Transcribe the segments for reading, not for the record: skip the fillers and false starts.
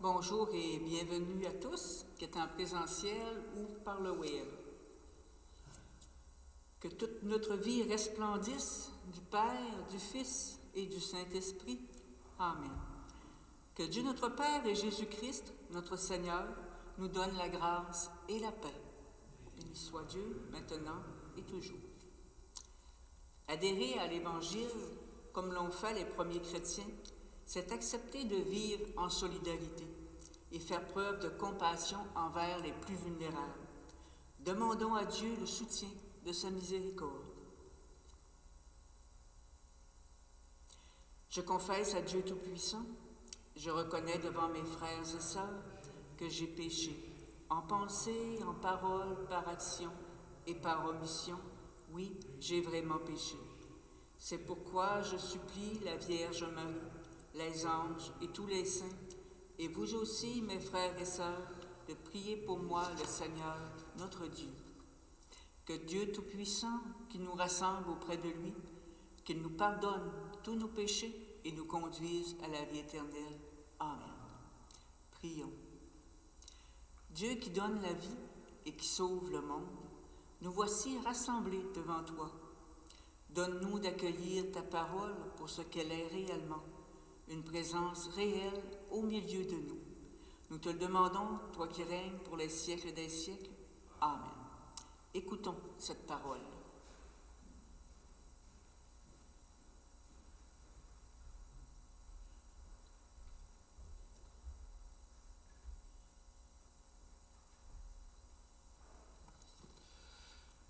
Bonjour et bienvenue à tous, qui est en présentiel ou par le web. Que toute notre vie resplendisse du Père, du Fils et du Saint-Esprit. Amen. Que Dieu notre Père et Jésus-Christ, notre Seigneur, nous donne la grâce et la paix. Béni soit Dieu, maintenant et toujours. Adhérer à l'Évangile, comme l'ont fait les premiers chrétiens, c'est accepter de vivre en solidarité et faire preuve de compassion envers les plus vulnérables. Demandons à Dieu le soutien de sa miséricorde. Je confesse à Dieu Tout-Puissant, je reconnais devant mes frères et sœurs que j'ai péché, en pensée, en parole, par action et par omission. Oui, j'ai vraiment péché. C'est pourquoi je supplie la Vierge Marie, les anges et tous les saints, et vous aussi, mes frères et sœurs, de prier pour moi le Seigneur, notre Dieu. Que Dieu Tout-Puissant, qui nous rassemble auprès de lui, qu'il nous pardonne tous nos péchés et nous conduise à la vie éternelle. Amen. Prions. Dieu qui donne la vie et qui sauve le monde, nous voici rassemblés devant toi. Donne-nous d'accueillir ta parole pour ce qu'elle est réellement, une présence réelle au milieu de nous. Nous te le demandons, toi qui règnes pour les siècles des siècles. Amen. Écoutons cette parole.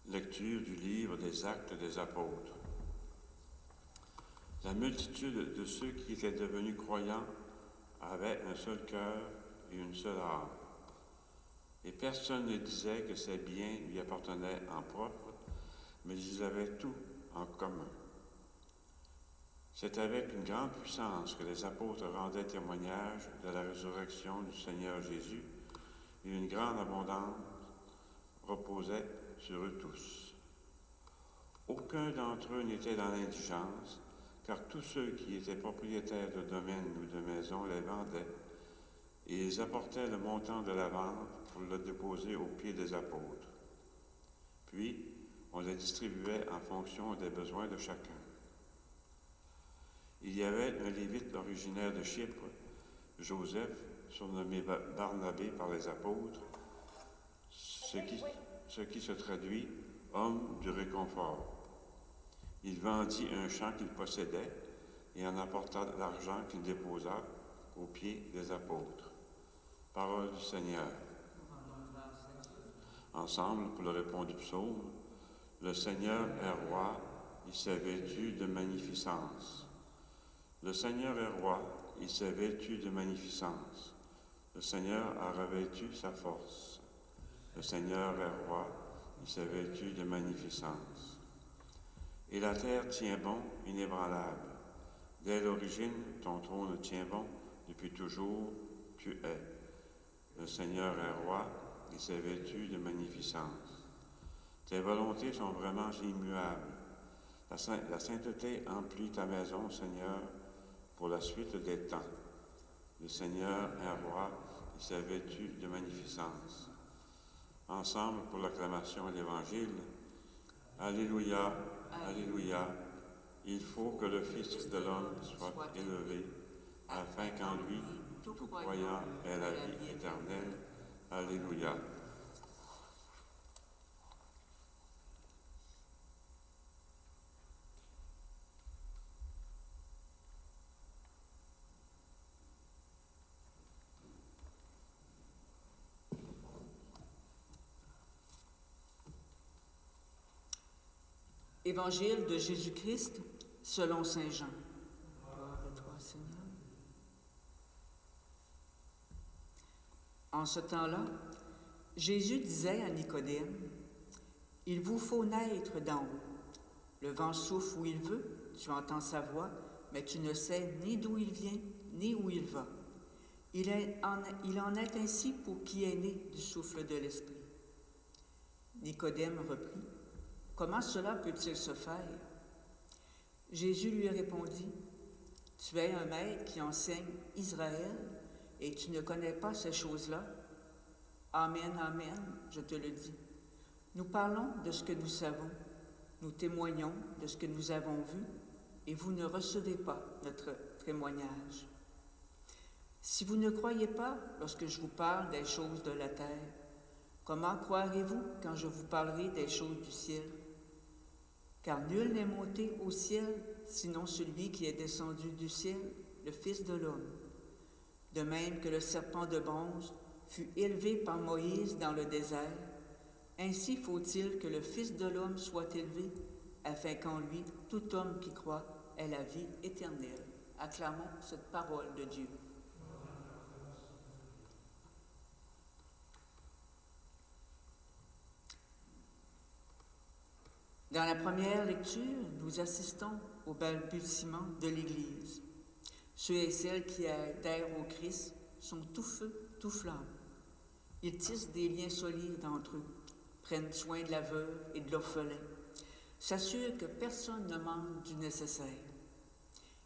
Lecture du livre des Actes des Apôtres. La multitude de ceux qui étaient devenus croyants avait un seul cœur et une seule âme. Et personne ne disait que ses biens lui appartenaient en propre, mais ils avaient tout en commun. C'est avec une grande puissance que les apôtres rendaient témoignage de la résurrection du Seigneur Jésus, et une grande abondance reposait sur eux tous. Aucun d'entre eux n'était dans l'indigence, car tous ceux qui étaient propriétaires de domaines ou de maisons les vendaient, et ils apportaient le montant de la vente pour le déposer aux pieds des apôtres. Puis, on les distribuait en fonction des besoins de chacun. Il y avait un Lévite originaire de Chypre, Joseph, surnommé Barnabé par les apôtres, ce qui se traduit « homme du réconfort ». Il vendit un champ qu'il possédait et en apporta l'argent qu'il déposa aux pieds des apôtres. Parole du Seigneur. Ensemble, pour le répond du psaume, le Seigneur est roi, il s'est vêtu de magnificence. Le Seigneur est roi, il s'est vêtu de magnificence. Le Seigneur a revêtu sa force. Le Seigneur est roi, il s'est vêtu de magnificence. Et la terre tient bon, inébranlable. Dès l'origine, ton trône tient bon, depuis toujours, tu es. Le Seigneur est roi, il s'est vêtu de magnificence. Tes volontés sont vraiment immuables. La sainteté emplit ta maison, Seigneur, pour la suite des temps. Le Seigneur est roi, il s'est vêtu de magnificence. Ensemble, pour l'acclamation de l'Évangile, Alléluia, Alléluia, il faut que le Fils de l'homme soit élevé, afin qu'en lui, tout croyant ait la vie éternelle. Alléluia. Évangile de Jésus-Christ selon saint Jean. Gloire à toi, Seigneur. En ce temps-là, Jésus disait à Nicodème, « Il vous faut naître d'en haut. Le vent souffle où il veut, tu entends sa voix, mais tu ne sais ni d'où il vient, ni où il va. Il en est ainsi pour qui est né du souffle de l'Esprit. » Nicodème reprit, « Comment cela peut-il se faire? » Jésus lui répondit, « Tu es un maître qui enseigne Israël, et tu ne connais pas ces choses-là? Amen, amen, je te le dis. Nous parlons de ce que nous savons, nous témoignons de ce que nous avons vu, et vous ne recevez pas notre témoignage. Si vous ne croyez pas lorsque je vous parle des choses de la terre, comment croirez-vous quand je vous parlerai des choses du ciel? Car nul n'est monté au ciel, sinon celui qui est descendu du ciel, le Fils de l'homme. De même que le serpent de bronze fut élevé par Moïse dans le désert, ainsi faut-il que le Fils de l'homme soit élevé, afin qu'en lui, tout homme qui croit ait la vie éternelle. Acclamons cette parole de Dieu. Dans la première lecture, nous assistons au balbutiement de l'Église. Ceux et celles qui adhèrent au Christ sont tout feu, tout flamme. Ils tissent des liens solides entre eux, prennent soin de la veuve et de l'orphelin, s'assurent que personne ne manque du nécessaire.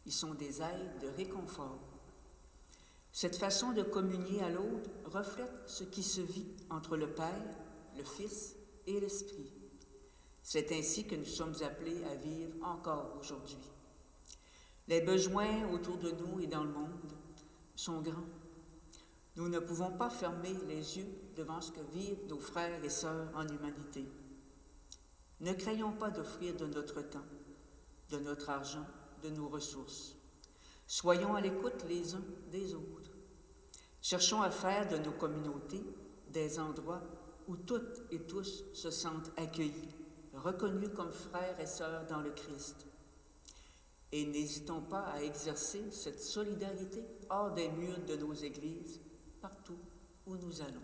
Ils sont des aides de réconfort. Cette façon de communier à l'autre reflète ce qui se vit entre le Père, le Fils et l'Esprit. C'est ainsi que nous sommes appelés à vivre encore aujourd'hui. Les besoins autour de nous et dans le monde sont grands. Nous ne pouvons pas fermer les yeux devant ce que vivent nos frères et sœurs en humanité. Ne craignons pas d'offrir de notre temps, de notre argent, de nos ressources. Soyons à l'écoute les uns des autres. Cherchons à faire de nos communautés des endroits où toutes et tous se sentent accueillis, reconnus comme frères et sœurs dans le Christ. Et n'hésitons pas à exercer cette solidarité hors des murs de nos églises, partout où nous allons.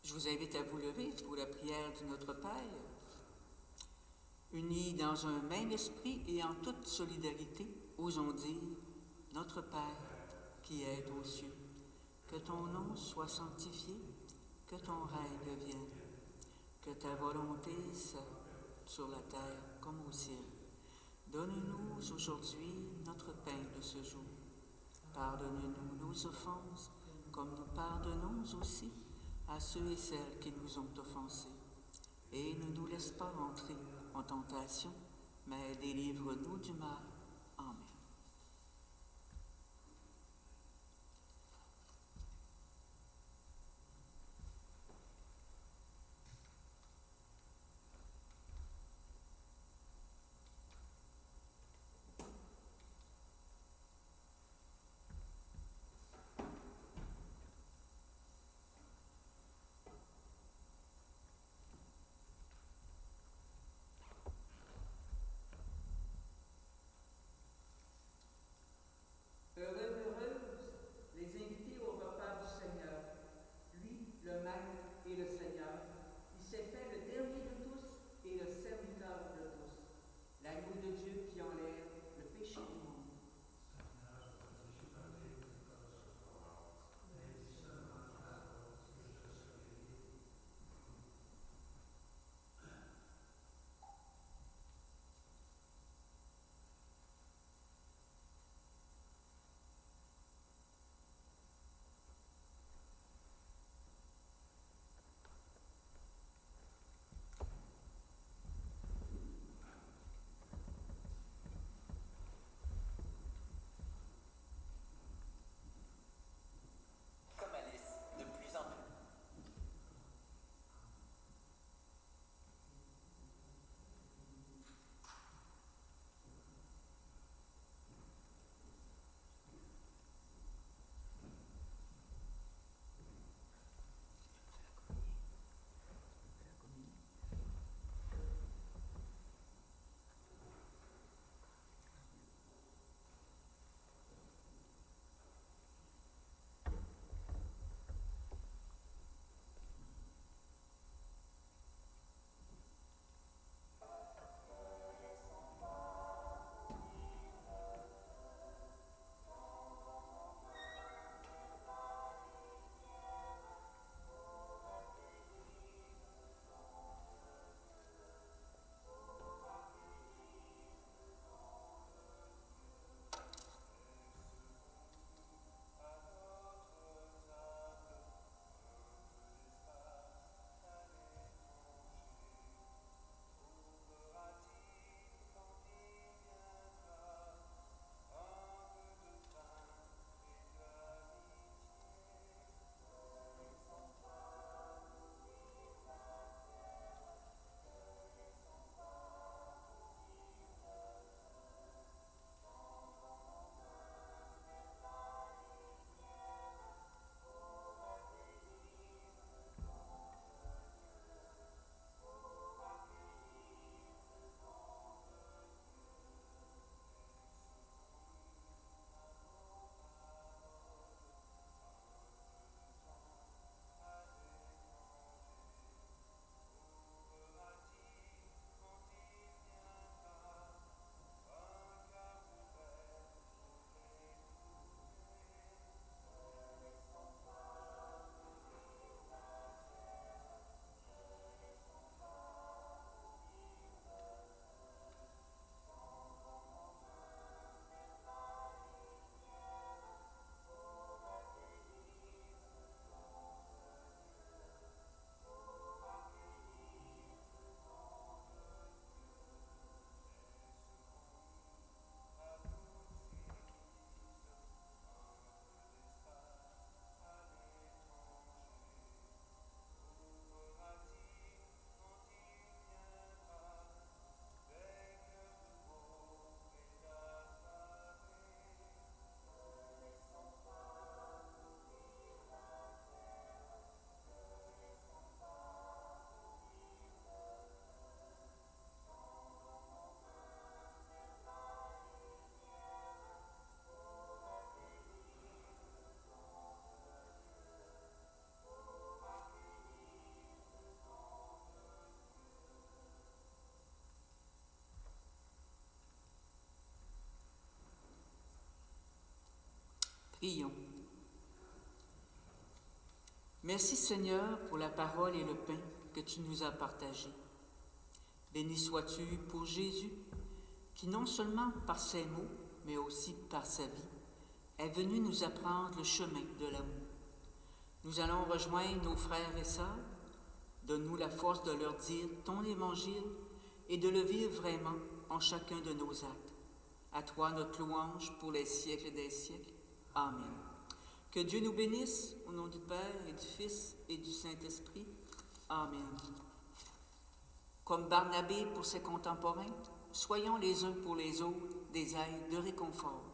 Je vous invite à vous lever pour la prière de notre Père. Unis dans un même esprit et en toute solidarité, osons dire « Notre Père qui es aux cieux, que ton nom soit sanctifié, que ton règne vienne, que ta volonté soit sur la terre comme au ciel. Donne-nous aujourd'hui notre pain de ce jour. Pardonne-nous nos offenses, comme nous pardonnons aussi à ceux et celles qui nous ont offensés. Et ne nous laisse pas entrer en tentation, mais délivre-nous du mal. Amen. Prions. Merci Seigneur pour la parole et le pain que tu nous as partagés. Béni sois-tu pour Jésus, qui non seulement par ses mots, mais aussi par sa vie, est venu nous apprendre le chemin de l'amour. Nous allons rejoindre nos frères et sœurs. Donne-nous la force de leur dire ton évangile et de le vivre vraiment en chacun de nos actes. À toi notre louange pour les siècles des siècles. Amen. Que Dieu nous bénisse, au nom du Père et du Fils et du Saint-Esprit. Amen. Comme Barnabé pour ses contemporains, soyons les uns pour les autres des ailes de réconfort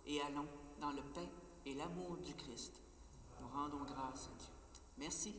et allons dans le paix et l'amour du Christ. Nous rendons grâce à Dieu. Merci.